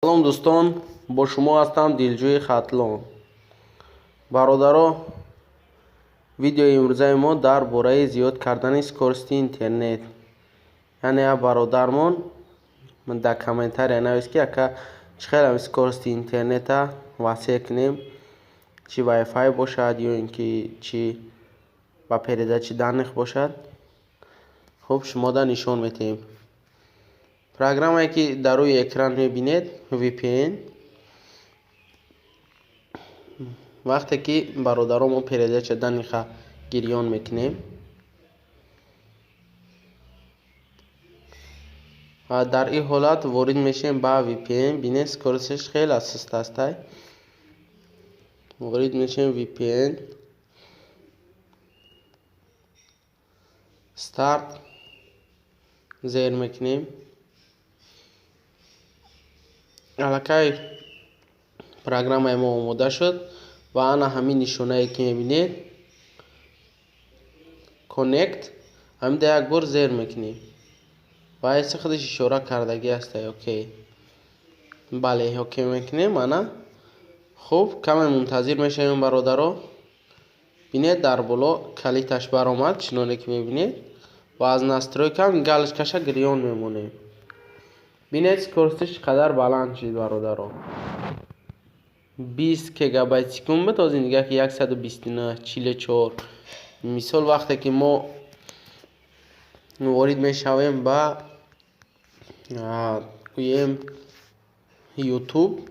سلام دوستان، با شما هستم دلجوی خطلان. برادران، ویدیو امروزه ما در باره زیاد کردن скорости اینترنت. یعنی برادرمون من در کامنتاری نوشت که اگه چقدر скорости اینترنت واسه کنیم، چی وای فای باشد یا اینکه چی با передачи данных باشد. خب شما در نشان میتیم программایی که در روی اکران میبینید VPN. وقتی که برادران ما передача данных گریان میکنیم و در این حالت وارد میشیم با VPN. بینید скоростش خیلی سست است. وارد میشیم VPN استارت زیر میکنیم. الکی پروگرام ما آماده شد و انا همین نشونه که میبینید کانکت هم ده یک بار زیر میکنیم و ایسا خودش اشاره کردگی است. اوکی، بله اوکی میکنیم انا. خوب کمی منتظر میشیم برادران. بینید در بالا کلیتش برآمد چنانه که میبینید و از настройка گالش کشا گریان میمونه. بینید скоростش قدر بلند شد برادران. 20 گیگابایت سکند بود. از این دیگه که 129 44. مثال وقتی که ما وارد میشویم با یوتیوب،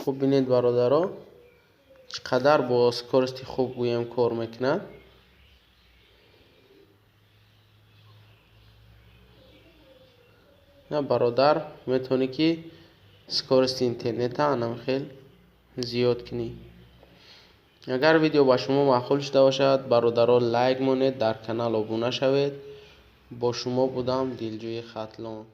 خوب بینید برادران چقدر با скорости خوب گویم کار میکنه. نه برادر میتونی که скорости اینترنت هم خیلی زیاد کنی. اگر ویدیو با شما معقول شده باشد برادران لایک مونید، در کانال ابونه شوید. با شما بودم دلجوی خطلان.